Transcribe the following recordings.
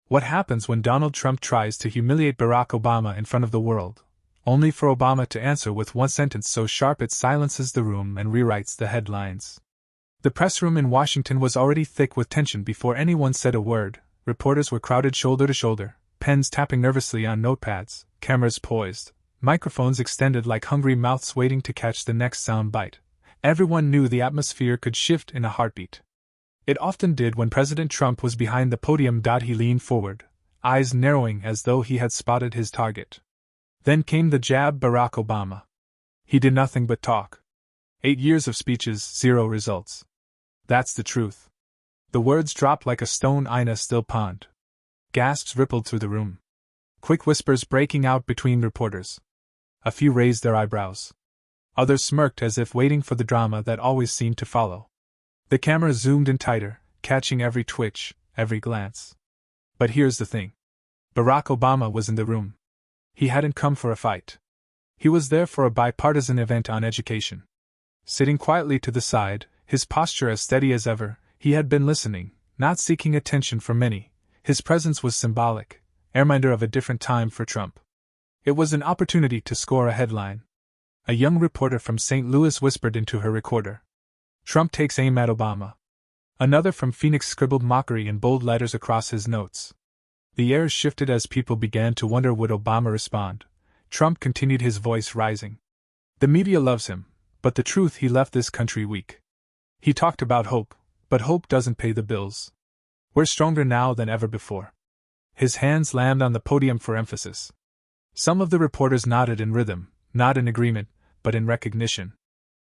What happens when Donald Trump tries to humiliate Barack Obama in front of the world, only for Obama to answer with one sentence so sharp it silences the room and rewrites the headlines. The press room in Washington was already thick with tension before anyone said a word. Reporters were crowded shoulder to shoulder, pens tapping nervously on notepads, cameras poised, microphones extended like hungry mouths waiting to catch the next sound bite. Everyone knew the atmosphere could shift in a heartbeat. It often did when President Trump was behind the podium. He leaned forward, eyes narrowing as though he had spotted his target. Then came the jab. Barack Obama. He did nothing but talk. 8 years of speeches, 0 results. That's the truth. The words dropped like a stone in a still pond. Gasps rippled through the room. Quick whispers breaking out between reporters. A few raised their eyebrows. Others smirked as if waiting for the drama that always seemed to follow. The camera zoomed in tighter, catching every twitch, every glance. But here's the thing. Barack Obama was in the room. He hadn't come for a fight. He was there for a bipartisan event on education. Sitting quietly to the side, his posture as steady as ever, he had been listening, not seeking attention from many. His presence was symbolic, a reminder of a different time for Trump. It was an opportunity to score a headline. A young reporter from St. Louis whispered into her recorder. Trump takes aim at Obama. Another from Phoenix scribbled mockery in bold letters across his notes. The air shifted as people began to wonder would Obama respond. Trump continued, his voice rising. The media loves him, but the truth, he left this country weak. He talked about hope, but hope doesn't pay the bills. We're stronger now than ever before. His hands landed on the podium for emphasis. Some of the reporters nodded in rhythm, not in agreement, but in recognition.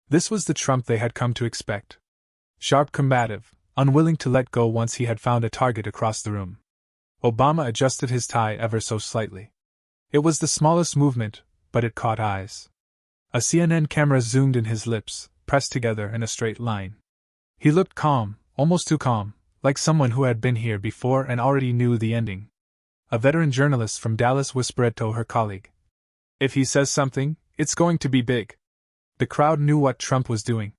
This was the Trump they had come to expect. Sharp, combative, unwilling to let go once he had found a target across the room. Obama adjusted his tie ever so slightly. It was the smallest movement, but it caught eyes. A CNN camera zoomed in his lips, pressed together in a straight line. He looked calm, almost too calm, like someone who had been here before and already knew the ending. A veteran journalist from Dallas whispered to her colleague. If he says something, it's going to be big. The crowd knew what Trump was doing.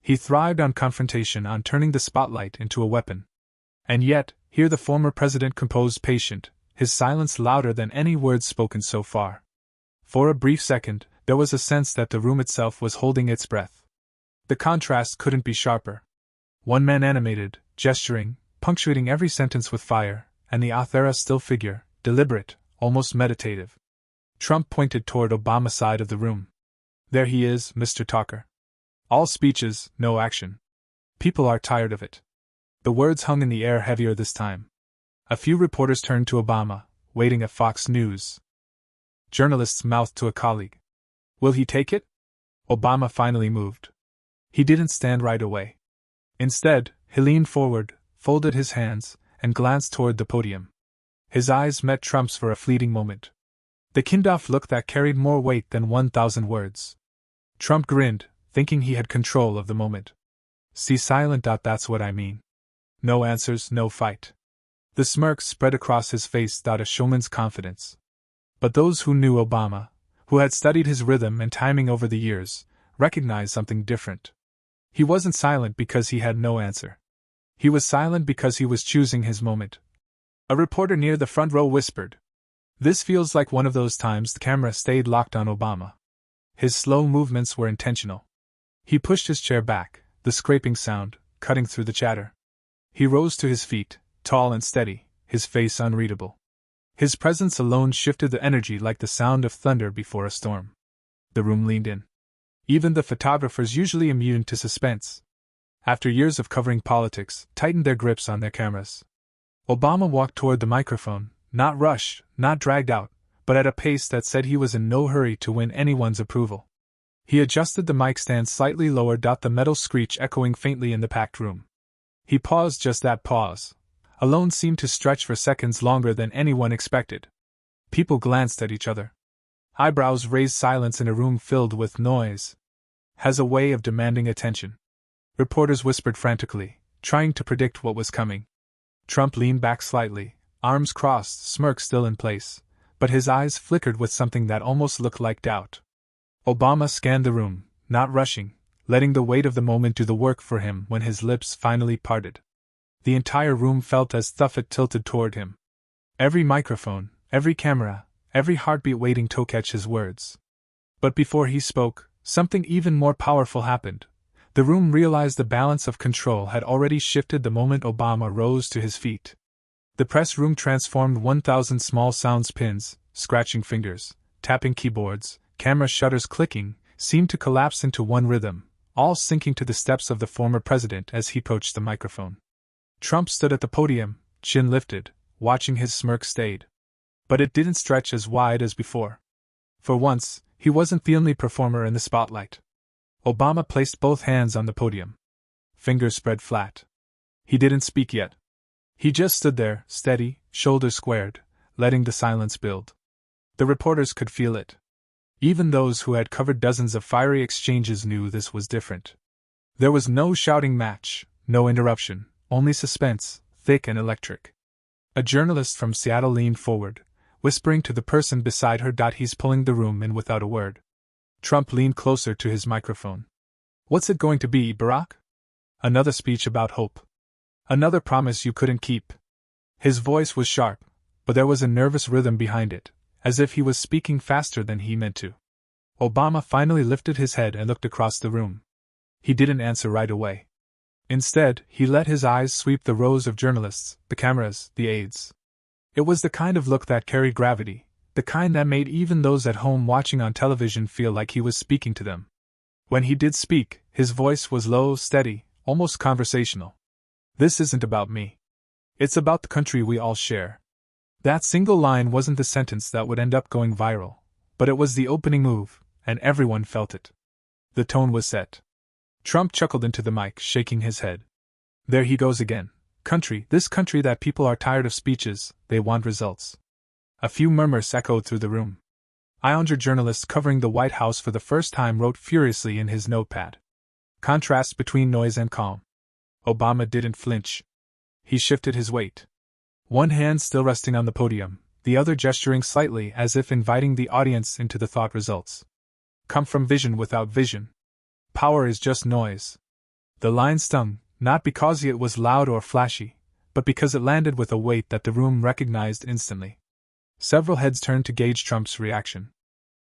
He thrived on confrontation, on turning the spotlight into a weapon. And yet, here the former president composed, patient, his silence louder than any words spoken so far. For a brief second, there was a sense that the room itself was holding its breath. The contrast couldn't be sharper. One man animated, gesturing, punctuating every sentence with fire, and the author still figure, deliberate, almost meditative. Trump pointed toward Obama's side of the room. There he is, Mr. Talker. All speeches, no action. People are tired of it. The words hung in the air heavier this time. A few reporters turned to Obama, waiting at Fox News. Journalists mouthed to a colleague. Will he take it? Obama finally moved. He didn't stand right away. Instead, he leaned forward, folded his hands, and glanced toward the podium. His eyes met Trump's for a fleeting moment. The kind-of look that carried more weight than 1,000 words. Trump grinned, thinking he had control of the moment. See, silent. That's what I mean. No answers, no fight. The smirk spread across his face. A showman's confidence. But those who knew Obama, who had studied his rhythm and timing over the years, recognized something different. He wasn't silent because he had no answer. He was silent because he was choosing his moment. A reporter near the front row whispered. This feels like one of those times. The camera stayed locked on Obama. His slow movements were intentional. He pushed his chair back, the scraping sound cutting through the chatter. He rose to his feet, tall and steady, his face unreadable. His presence alone shifted the energy like the sound of thunder before a storm. The room leaned in. Even the photographers, usually immune to suspense, after years of covering politics, tightened their grips on their cameras. Obama walked toward the microphone, not rushed, not dragged out, but at a pace that said he was in no hurry to win anyone's approval. He adjusted the mic stand slightly lower. The metal screech echoing faintly in the packed room. He paused. Just that pause alone seemed to stretch for seconds longer than anyone expected. People glanced at each other. Eyebrows raised. Silence in a room filled with noise has a way of demanding attention. Reporters whispered frantically, trying to predict what was coming. Trump leaned back slightly, arms crossed, smirk still in place, but his eyes flickered with something that almost looked like doubt. Obama scanned the room, not rushing, letting the weight of the moment do the work for him. When his lips finally parted, the entire room felt as though it tilted toward him. Every microphone, every camera, every heartbeat waiting to catch his words. But before he spoke, something even more powerful happened. The room realized the balance of control had already shifted the moment Obama rose to his feet. The press room transformed 1,000 small sounds, pins, scratching fingers, tapping keyboards, camera shutters clicking, seemed to collapse into one rhythm, all syncing to the steps of the former president as he approached the microphone. Trump stood at the podium, chin lifted, watching his smirk stayed. But it didn't stretch as wide as before. For once, he wasn't the only performer in the spotlight. Obama placed both hands on the podium. Fingers spread flat. He didn't speak yet. He just stood there, steady, shoulders squared, letting the silence build. The reporters could feel it. Even those who had covered dozens of fiery exchanges knew this was different. There was no shouting match, no interruption, only suspense, thick and electric. A journalist from Seattle leaned forward, whispering to the person beside her. He's pulling the room in without a word. Trump leaned closer to his microphone. What's it going to be, Barack? Another speech about hope. Another promise you couldn't keep. His voice was sharp, but there was a nervous rhythm behind it, as if he was speaking faster than he meant to. Obama finally lifted his head and looked across the room. He didn't answer right away. Instead, he let his eyes sweep the rows of journalists, the cameras, the aides. It was the kind of look that carried gravity, the kind that made even those at home watching on television feel like he was speaking to them. When he did speak, his voice was low, steady, almost conversational. This isn't about me. It's about the country we all share. That single line wasn't the sentence that would end up going viral, but it was the opening move, and everyone felt it. The tone was set. Trump chuckled into the mic, shaking his head. There he goes again. Country, this country that people are tired of speeches, they want results. A few murmurs echoed through the room. Islander journalist covering the White House for the first time wrote furiously in his notepad. Contrast between noise and calm. Obama didn't flinch. He shifted his weight. One hand still resting on the podium, the other gesturing slightly as if inviting the audience into the thought results. Come from vision without vision. Power is just noise. The line stung, not because it was loud or flashy, but because it landed with a weight that the room recognized instantly. Several heads turned to gauge Trump's reaction.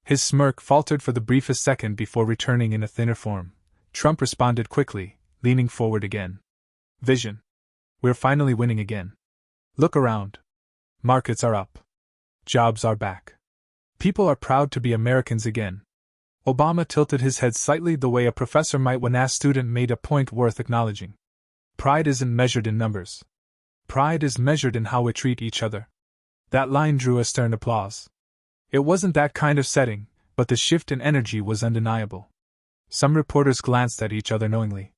His smirk faltered for the briefest second before returning in a thinner form. Trump responded quickly, leaning forward again. Vision. We're finally winning again. Look around. Markets are up. Jobs are back. People are proud to be Americans again. Obama tilted his head slightly the way a professor might when a student made a point worth acknowledging. Pride isn't measured in numbers. Pride is measured in how we treat each other. That line drew a stern applause. It wasn't that kind of setting, but the shift in energy was undeniable. Some reporters glanced at each other knowingly.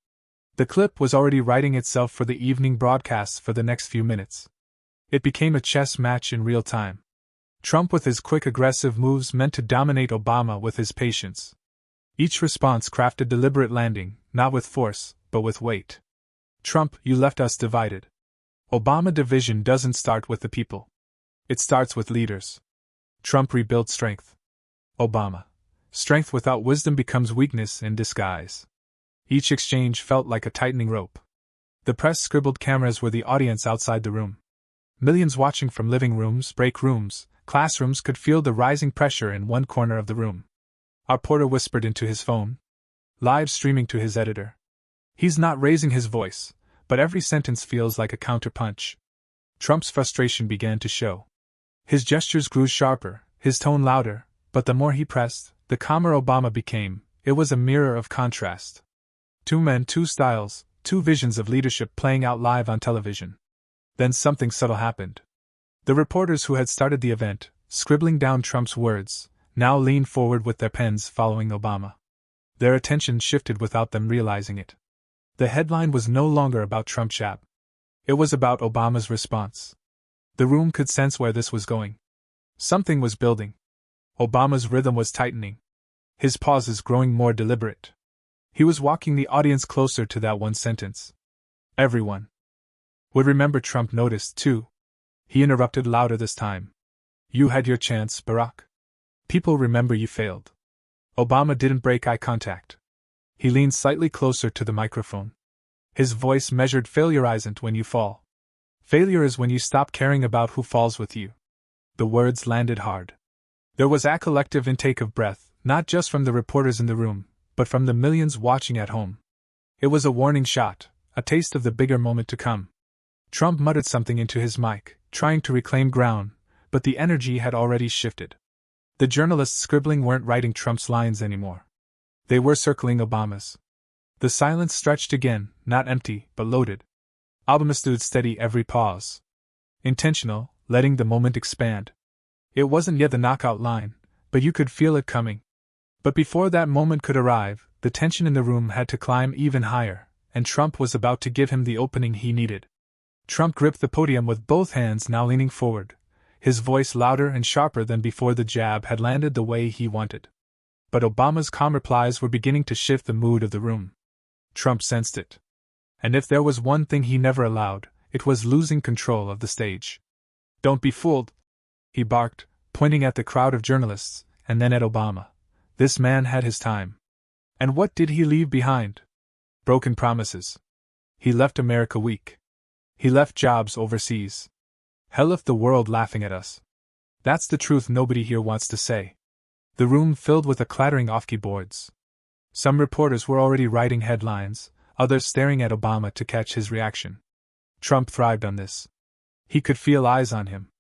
The clip was already writing itself for the evening broadcasts for the next few minutes. It became a chess match in real time. Trump with his quick aggressive moves meant to dominate Obama with his patience. Each response crafted deliberate landing, not with force, but with weight. Trump, you left us divided. Obama, division doesn't start with the people. It starts with leaders. Trump rebuilt strength. Obama, strength without wisdom becomes weakness in disguise. Each exchange felt like a tightening rope. The press scribbled, cameras were the audience outside the room. Millions watching from living rooms, break rooms, classrooms could feel the rising pressure in one corner of the room. Our reporter whispered into his phone, live streaming to his editor. He's not raising his voice, but every sentence feels like a counterpunch. Trump's frustration began to show. His gestures grew sharper, his tone louder, but the more he pressed, the calmer Obama became. It was a mirror of contrast. Two men, two styles, two visions of leadership playing out live on television. Then something subtle happened. The reporters who had started the event, scribbling down Trump's words, now leaned forward with their pens following Obama. Their attention shifted without them realizing it. The headline was no longer about Trump jab. It was about Obama's response. The room could sense where this was going. Something was building. Obama's rhythm was tightening. His pauses growing more deliberate. He was walking the audience closer to that one sentence. Everyone would remember. Trump noticed, too. He interrupted louder this time. You had your chance, Barack. People remember you failed. Obama didn't break eye contact. He leaned slightly closer to the microphone. His voice measured, failure isn't when you fall. Failure is when you stop caring about who falls with you. The words landed hard. There was a collective intake of breath, not just from the reporters in the room, but from the millions watching at home. It was a warning shot, a taste of the bigger moment to come. Trump muttered something into his mic, trying to reclaim ground, but the energy had already shifted. The journalists scribbling weren't writing Trump's lines anymore. They were circling Obama's. The silence stretched again, not empty, but loaded. Obama stood steady every pause. Intentional, letting the moment expand. It wasn't yet the knockout line, but you could feel it coming. But before that moment could arrive, the tension in the room had to climb even higher, and Trump was about to give him the opening he needed. Trump gripped the podium with both hands, now leaning forward, his voice louder and sharper than before the jab had landed the way he wanted. But Obama's calm replies were beginning to shift the mood of the room. Trump sensed it. And if there was one thing he never allowed, it was losing control of the stage. "Don't be fooled," he barked, pointing at the crowd of journalists, and then at Obama. This man had his time. And what did he leave behind? Broken promises. He left America weak. He left jobs overseas. Hell left the world laughing at us. That's the truth nobody here wants to say. The room filled with a clattering of keyboards. Some reporters were already writing headlines, others staring at Obama to catch his reaction. Trump thrived on this. He could feel eyes on him.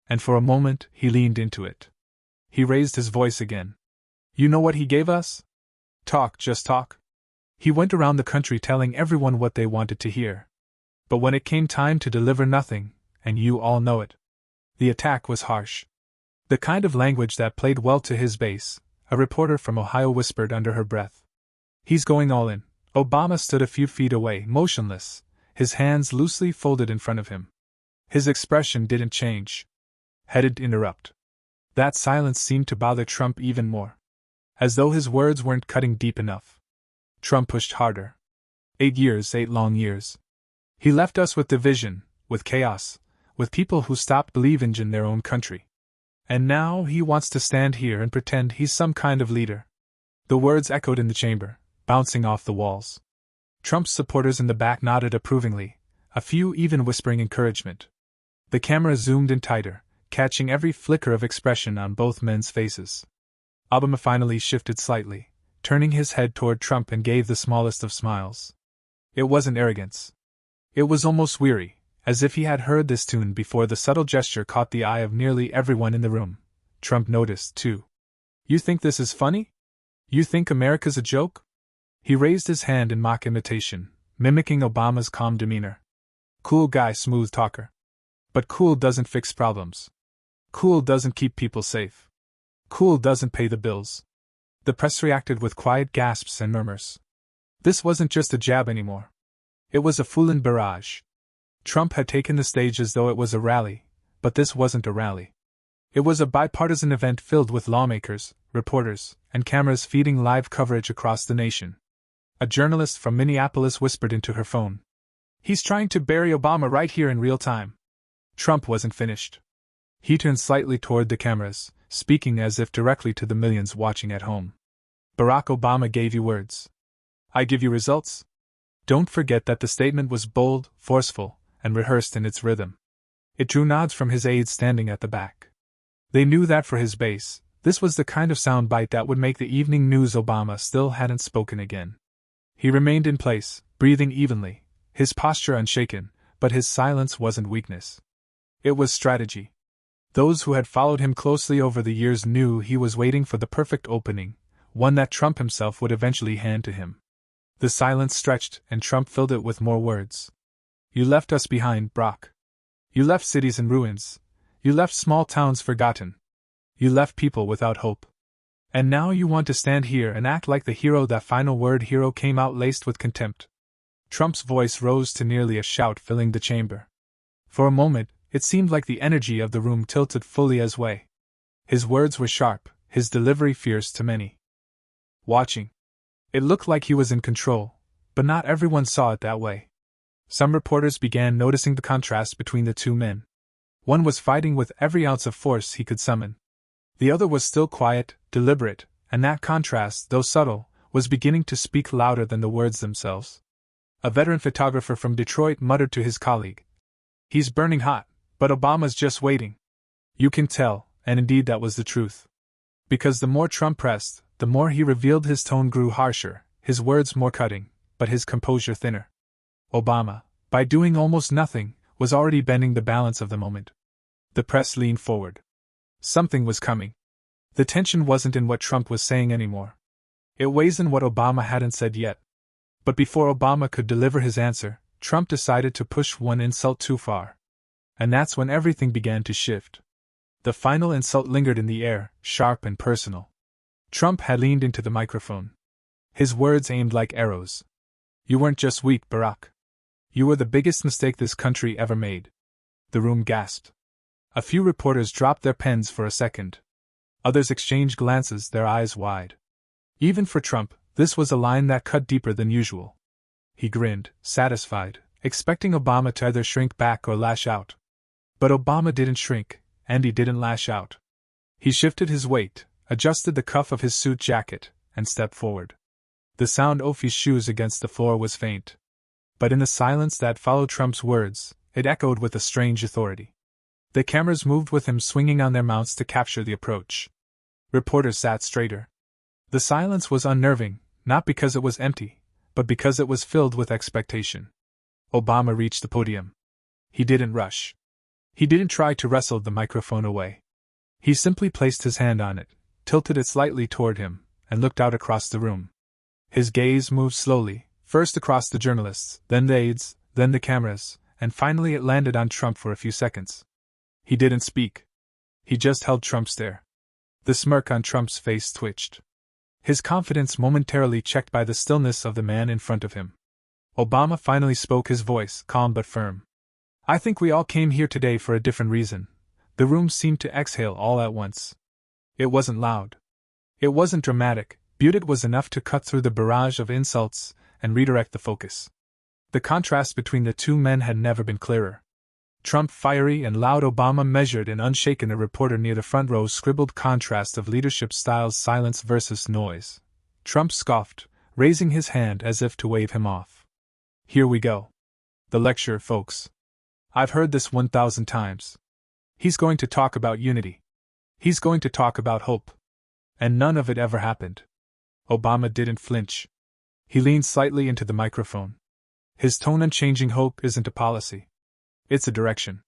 And for a moment, he leaned into it. He raised his voice again. "You know what he gave us? Talk, just talk." He went around the country telling everyone what they wanted to hear. But when it came time to deliver, nothing, and you all know it. The attack was harsh. The kind of language that played well to his base, a reporter from Ohio whispered under her breath. "He's going all in." Obama stood a few feet away, motionless, his hands loosely folded in front of him. His expression didn't change. Headed to interrupt. That silence seemed to bother Trump even more. As though his words weren't cutting deep enough. Trump pushed harder. 8 years, 8 long years. He left us with division, with chaos, with people who stopped believing in their own country. And now he wants to stand here and pretend he's some kind of leader. The words echoed in the chamber, bouncing off the walls. Trump's supporters in the back nodded approvingly, a few even whispering encouragement. The camera zoomed in tighter, catching every flicker of expression on both men's faces. Obama finally shifted slightly, turning his head toward Trump, and gave the smallest of smiles. It wasn't arrogance. It was almost weary, as if he had heard this tune before. The subtle gesture caught the eye of nearly everyone in the room. Trump noticed, too. "You think this is funny? You think America's a joke?" He raised his hand in mock imitation, mimicking Obama's calm demeanor. "Cool guy, smooth talker. But cool doesn't fix problems. Cool doesn't keep people safe. Cool doesn't pay the bills." The press reacted with quiet gasps and murmurs. This wasn't just a jab anymore. It was a full-on barrage. Trump had taken the stage as though it was a rally, but this wasn't a rally. It was a bipartisan event filled with lawmakers, reporters, and cameras feeding live coverage across the nation. A journalist from Minneapolis whispered into her phone. "He's trying to bury Obama right here in real time." Trump wasn't finished. He turned slightly toward the cameras, speaking as if directly to the millions watching at home. "Barack Obama gave you words. I give you results." Don't forget that the statement was bold, forceful, and rehearsed in its rhythm. It drew nods from his aides standing at the back. They knew that for his base, this was the kind of soundbite that would make the evening news. Obama still hadn't spoken again. He remained in place, breathing evenly, his posture unshaken, but his silence wasn't weakness. It was strategy. Those who had followed him closely over the years knew he was waiting for the perfect opening, one that Trump himself would eventually hand to him. The silence stretched, and Trump filled it with more words. "You left us behind, Brock. You left cities in ruins. You left small towns forgotten. You left people without hope. And now you want to stand here and act like the hero." That final word, hero, came out laced with contempt. Trump's voice rose to nearly a shout, filling the chamber. For a moment, it seemed like the energy of the room tilted fully his way. His words were sharp, his delivery fierce to many watching. It looked like he was in control, but not everyone saw it that way. Some reporters began noticing the contrast between the two men. One was fighting with every ounce of force he could summon. The other was still quiet, deliberate, and that contrast, though subtle, was beginning to speak louder than the words themselves. A veteran photographer from Detroit muttered to his colleague, He's burning hot, but Obama's just waiting. You can tell, and indeed that was the truth. Because the more Trump pressed, the more he revealed his tone grew harsher, his words more cutting, but his composure thinner. Obama, by doing almost nothing, was already bending the balance of the moment. The press leaned forward. Something was coming. The tension wasn't in what Trump was saying anymore. It was in what Obama hadn't said yet. But before Obama could deliver his answer, Trump decided to push one insult too far. And that's when everything began to shift. The final insult lingered in the air, sharp and personal. Trump had leaned into the microphone. His words aimed like arrows. You weren't just weak, Barack. You were the biggest mistake this country ever made. The room gasped. A few reporters dropped their pens for a second. Others exchanged glances, their eyes wide. Even for Trump, this was a line that cut deeper than usual. He grinned, satisfied, expecting Obama to either shrink back or lash out. But Obama didn't shrink, and he didn't lash out. He shifted his weight, adjusted the cuff of his suit jacket, and stepped forward. The sound of his shoes against the floor was faint. But in the silence that followed Trump's words, it echoed with a strange authority. The cameras moved with him, swinging on their mounts to capture the approach. Reporters sat straighter. The silence was unnerving, not because it was empty, but because it was filled with expectation. Obama reached the podium. He didn't rush. He didn't try to wrestle the microphone away. He simply placed his hand on it, tilted it slightly toward him, and looked out across the room. His gaze moved slowly, first across the journalists, then the aides, then the cameras, and finally it landed on Trump for a few seconds. He didn't speak. He just held Trump's stare. The smirk on Trump's face twitched. His confidence momentarily checked by the stillness of the man in front of him. Obama finally spoke, his voice calm but firm. I think we all came here today for a different reason. The room seemed to exhale all at once. It wasn't loud. It wasn't dramatic, but it was enough to cut through the barrage of insults and redirect the focus. The contrast between the two men had never been clearer. Trump fiery and loud, Obama measured and unshaken. A reporter near the front row scribbled contrast of leadership styles, silence versus noise. Trump scoffed, raising his hand as if to wave him off. Here we go. The lecture, folks. I've heard this 1,000 times. He's going to talk about unity. He's going to talk about hope. And none of it ever happened. Obama didn't flinch. He leaned slightly into the microphone. His tone unchanging. Hope isn't a policy. It's a direction.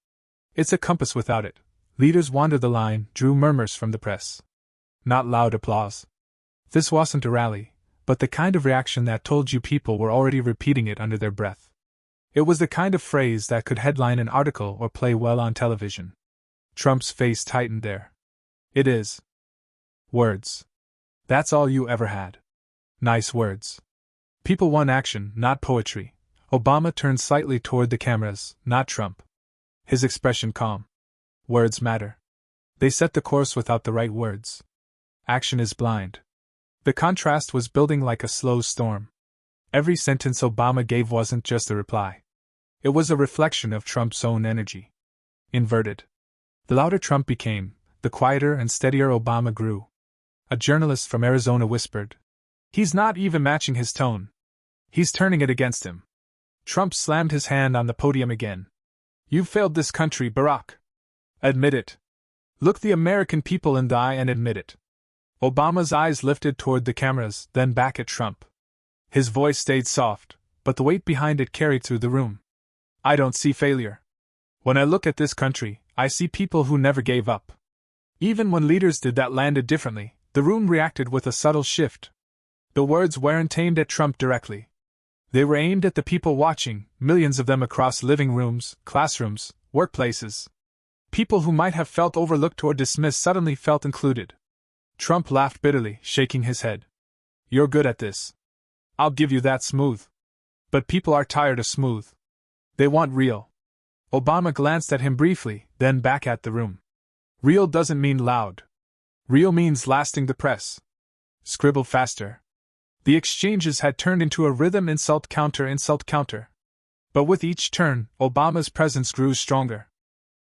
It's a compass. Without it, leaders wander the line, drew murmurs from the press. Not loud applause. This wasn't a rally, but the kind of reaction that told you people were already repeating it under their breath. It was the kind of phrase that could headline an article or play well on television. Trump's face tightened there. It is. Words. That's all you ever had. Nice words. People want action, not poetry. Obama turned slightly toward the cameras, not Trump. His expression calm. Words matter. They set the course without the right words. Action is blind. The contrast was building like a slow storm. Every sentence Obama gave wasn't just a reply. It was a reflection of Trump's own energy. Inverted. The louder Trump became, the quieter and steadier Obama grew. A journalist from Arizona whispered, "He's not even matching his tone. He's turning it against him." Trump slammed his hand on the podium again. "You've failed this country, Barack. Admit it. Look the American people in the eye and admit it." Obama's eyes lifted toward the cameras, then back at Trump. His voice stayed soft, but the weight behind it carried through the room. "I don't see failure. When I look at this country, I see people who never gave up. Even when leaders did that landed differently, the room reacted with a subtle shift. The words weren't aimed at Trump directly. They were aimed at the people watching, millions of them across living rooms, classrooms, workplaces. People who might have felt overlooked or dismissed suddenly felt included. Trump laughed bitterly, shaking his head. "You're good at this. I'll give you that. Smooth. But people are tired of smooth. They want real." Obama glanced at him briefly, then back at the room. "Real doesn't mean loud. Real means lasting." The press scribbled faster. The exchanges had turned into a rhythm, insult counter. But with each turn, Obama's presence grew stronger.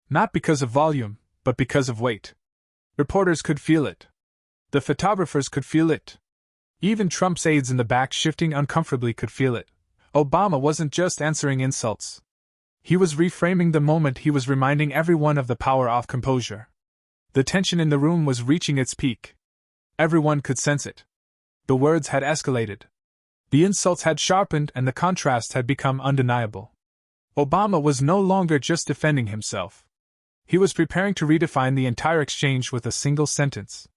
Not because of volume, but because of weight. Reporters could feel it. The photographers could feel it. Even Trump's aides in the back, shifting uncomfortably, could feel it. Obama wasn't just answering insults. He was reframing the moment, he was reminding everyone of the power of composure. The tension in the room was reaching its peak. Everyone could sense it. The words had escalated. The insults had sharpened and the contrast had become undeniable. Obama was no longer just defending himself. He was preparing to redefine the entire exchange with a single sentence.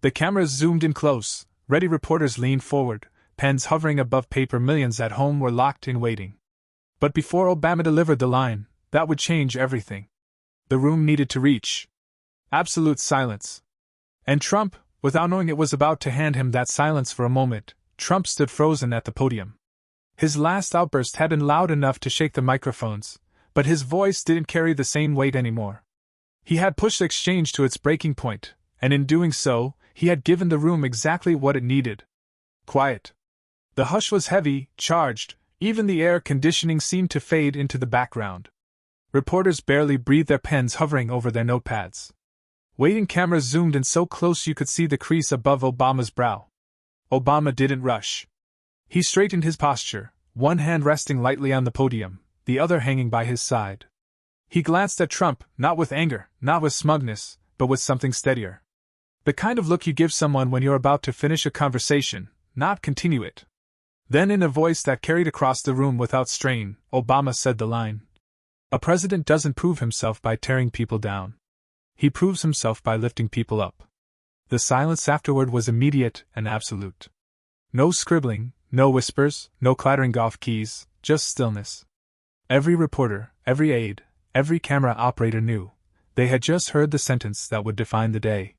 The cameras zoomed in close, ready reporters leaned forward, pens hovering above paper, millions at home were locked in waiting. But before Obama delivered the line, that would change everything. The room needed to reach absolute silence. And Trump, without knowing it, was about to hand him that silence. For a moment, Trump stood frozen at the podium. His last outburst had been loud enough to shake the microphones, but his voice didn't carry the same weight anymore. He had pushed the exchange to its breaking point, and in doing so, he had given the room exactly what it needed. Quiet. The hush was heavy, charged, even the air conditioning seemed to fade into the background. Reporters barely breathed, their pens hovering over their notepads. Waiting cameras zoomed in so close you could see the crease above Obama's brow. Obama didn't rush. He straightened his posture, one hand resting lightly on the podium, the other hanging by his side. He glanced at Trump, not with anger, not with smugness, but with something steadier. The kind of look you give someone when you're about to finish a conversation, not continue it. Then, in a voice that carried across the room without strain, Obama said the line. A president doesn't prove himself by tearing people down. He proves himself by lifting people up. The silence afterward was immediate and absolute. No scribbling, no whispers, no clattering golf keys, just stillness. Every reporter, every aide, every camera operator knew they had just heard the sentence that would define the day.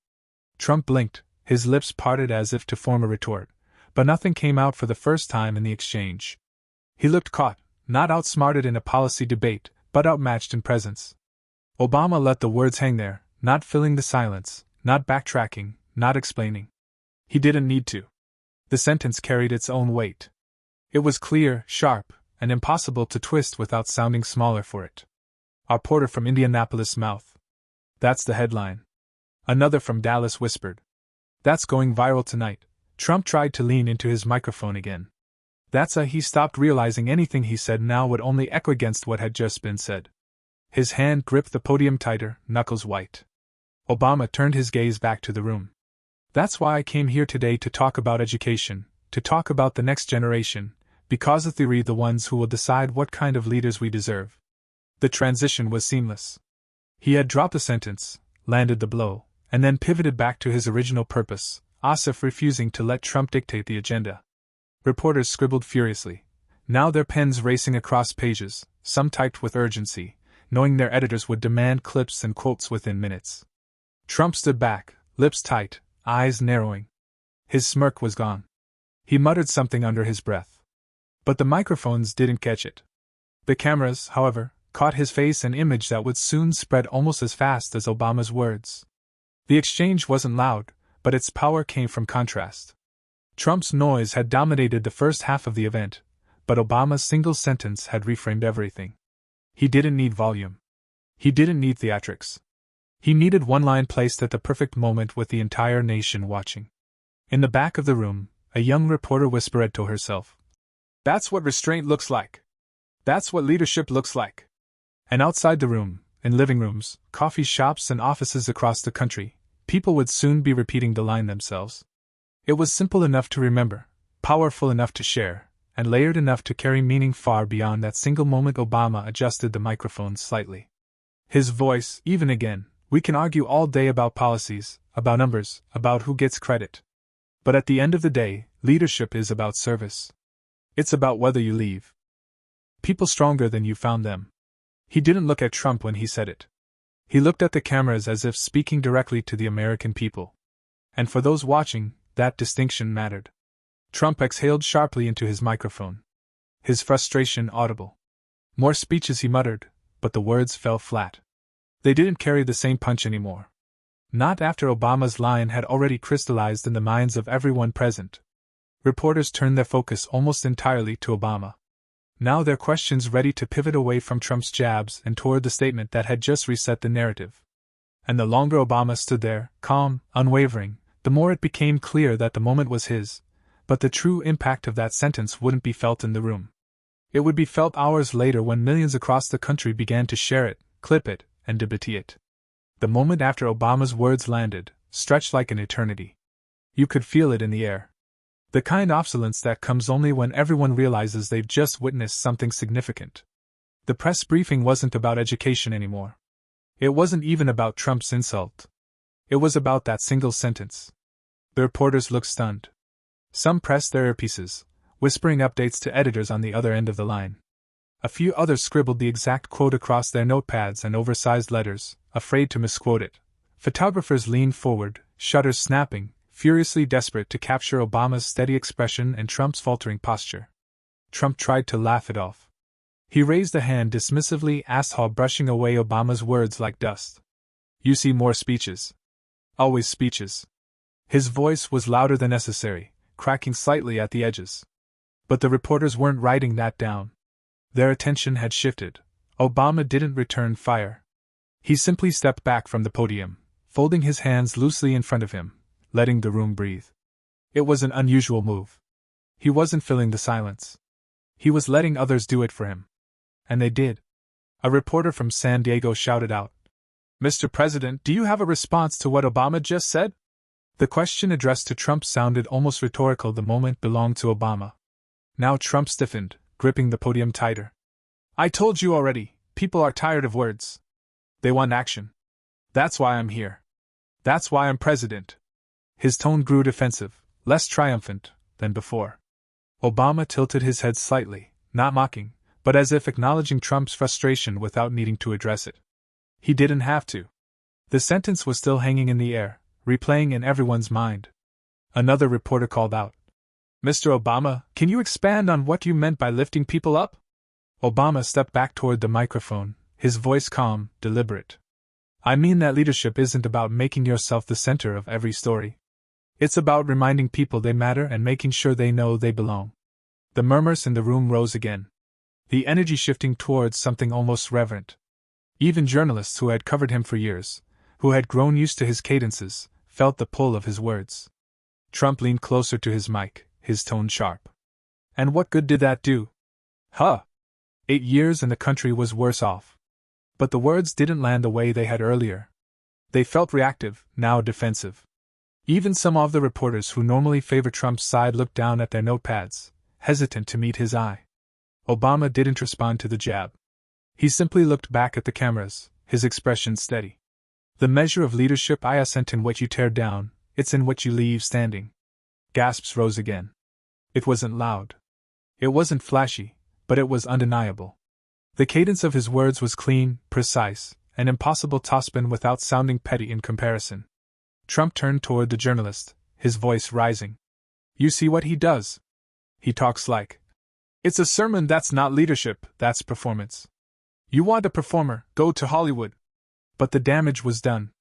Trump blinked, his lips parted as if to form a retort, but nothing came out for the first time in the exchange. He looked caught, not outsmarted in a policy debate, but outmatched in presence. Obama let the words hang there, not filling the silence, not backtracking, not explaining. He didn't need to. The sentence carried its own weight. It was clear, sharp, and impossible to twist without sounding smaller for it. A reporter from Indianapolis mouthed. That's the headline. Another from Dallas whispered. That's going viral tonight. Trump tried to lean into his microphone again. He stopped, realizing anything he said now would only echo against what had just been said. His hand gripped the podium tighter, knuckles white. Obama turned his gaze back to the room. That's why I came here today, to talk about education, to talk about the next generation, because of theory, the ones who will decide what kind of leaders we deserve. The transition was seamless. He had dropped the sentence, landed the blow, and then pivoted back to his original purpose, as if refusing to let Trump dictate the agenda. Reporters scribbled furiously, now their pens racing across pages, some typed with urgency, knowing their editors would demand clips and quotes within minutes. Trump stood back, lips tight, eyes narrowing. His smirk was gone. He muttered something under his breath. But the microphones didn't catch it. The cameras, however, caught his face, an image that would soon spread almost as fast as Obama's words. The exchange wasn't loud, but its power came from contrast. Trump's noise had dominated the first half of the event, but Obama's single sentence had reframed everything. He didn't need volume. He didn't need theatrics. He needed one line placed at the perfect moment with the entire nation watching. In the back of the room, a young reporter whispered to herself, "That's what restraint looks like. That's what leadership looks like." And outside the room, in living rooms, coffee shops, and offices across the country, people would soon be repeating the line themselves. It was simple enough to remember, powerful enough to share, and layered enough to carry meaning far beyond that single moment. Obama adjusted the microphone slightly. His voice, even again, we can argue all day about policies, about numbers, about who gets credit. But at the end of the day, leadership is about service. It's about whether you leave people stronger than you found them. He didn't look at Trump when he said it. He looked at the cameras as if speaking directly to the American people. And for those watching, that distinction mattered. Trump exhaled sharply into his microphone. His frustration audible. More speeches, he muttered, but the words fell flat. They didn't carry the same punch anymore. Not after Obama's line had already crystallized in the minds of everyone present. Reporters turned their focus almost entirely to Obama. Now their questions ready to pivot away from Trump's jabs and toward the statement that had just reset the narrative. And the longer Obama stood there, calm, unwavering, the more it became clear that the moment was his, but the true impact of that sentence wouldn't be felt in the room. It would be felt hours later when millions across the country began to share it, clip it, and debate it. The moment after Obama's words landed stretched like an eternity. You could feel it in the air. The kind of silence that comes only when everyone realizes they've just witnessed something significant. The press briefing wasn't about education anymore. It wasn't even about Trump's insult. It was about that single sentence. The reporters looked stunned. Some pressed their earpieces, whispering updates to editors on the other end of the line. A few others scribbled the exact quote across their notepads and oversized letters, afraid to misquote it. Photographers leaned forward, shutters snapping, furiously desperate to capture Obama's steady expression and Trump's faltering posture. Trump tried to laugh it off. He raised a hand dismissively, asshole, brushing away Obama's words like dust. You see more speeches. Always speeches. His voice was louder than necessary, cracking slightly at the edges. But the reporters weren't writing that down. Their attention had shifted. Obama didn't return fire. He simply stepped back from the podium, folding his hands loosely in front of him, letting the room breathe. It was an unusual move. He wasn't filling the silence. He was letting others do it for him. And they did. A reporter from San Diego shouted out, "Mr. President, do you have a response to what Obama just said?" The question addressed to Trump sounded almost rhetorical. The moment belonged to Obama. Now Trump stiffened, gripping the podium tighter. "I told you already, people are tired of words. They want action. That's why I'm here. That's why I'm president." His tone grew defensive, less triumphant than before. Obama tilted his head slightly, not mocking, but as if acknowledging Trump's frustration without needing to address it. He didn't have to. The sentence was still hanging in the air, replaying in everyone's mind. Another reporter called out, "Mr. Obama, can you expand on what you meant by lifting people up?" Obama stepped back toward the microphone, his voice calm, deliberate. "I mean that leadership isn't about making yourself the center of every story. It's about reminding people they matter and making sure they know they belong." The murmurs in the room rose again, the energy shifting towards something almost reverent. Even journalists who had covered him for years, who had grown used to his cadences, felt the pull of his words. Trump leaned closer to his mic, his tone sharp. "And what good did that do? 8 years and the country was worse off." But the words didn't land the way they had earlier. They felt reactive, now defensive. Even some of the reporters who normally favor Trump's side looked down at their notepads, hesitant to meet his eye. Obama didn't respond to the jab. He simply looked back at the cameras, his expression steady. "The measure of leadership isn't in what you tear down, it's in what you leave standing." Gasps rose again. It wasn't loud. It wasn't flashy, but it was undeniable. The cadence of his words was clean, precise, an impossible topspin without sounding petty in comparison. Trump turned toward the journalist, his voice rising. "You see what he does? He talks like it's a sermon. That's not leadership, that's performance. You want a performer, go to Hollywood." But the damage was done.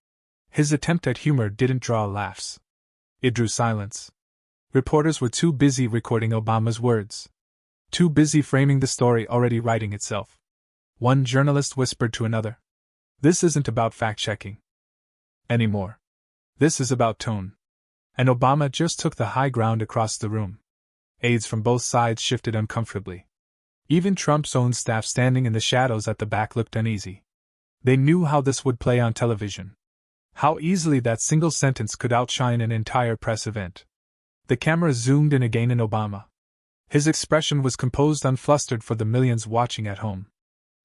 His attempt at humor didn't draw laughs. It drew silence. Reporters were too busy recording Obama's words. Too busy framing the story already writing itself. One journalist whispered to another, "This isn't about fact-checking anymore. This is about tone." And Obama just took the high ground across the room. Aides from both sides shifted uncomfortably. Even Trump's own staff standing in the shadows at the back looked uneasy. They knew how this would play on television. How easily that single sentence could outshine an entire press event. The camera zoomed in again in Obama. His expression was composed, unflustered for the millions watching at home.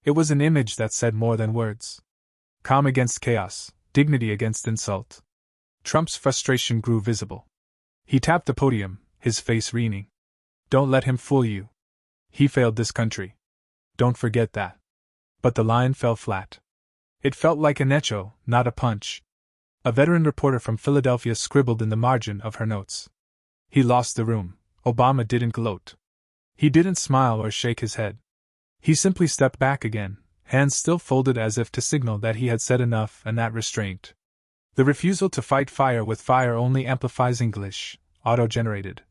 It was an image that said more than words. Calm against chaos, dignity against insult. Trump's frustration grew visible. He tapped the podium, his face wreathing. "Don't let him fool you. He failed this country. Don't forget that." But the line fell flat. It felt like an echo, not a punch. A veteran reporter from Philadelphia scribbled in the margin of her notes. "He lost the room." Obama didn't gloat. He didn't smile or shake his head. He simply stepped back again, hands still folded as if to signal that he had said enough and that restraint. The refusal to fight fire with fire only amplifies English, auto-generated,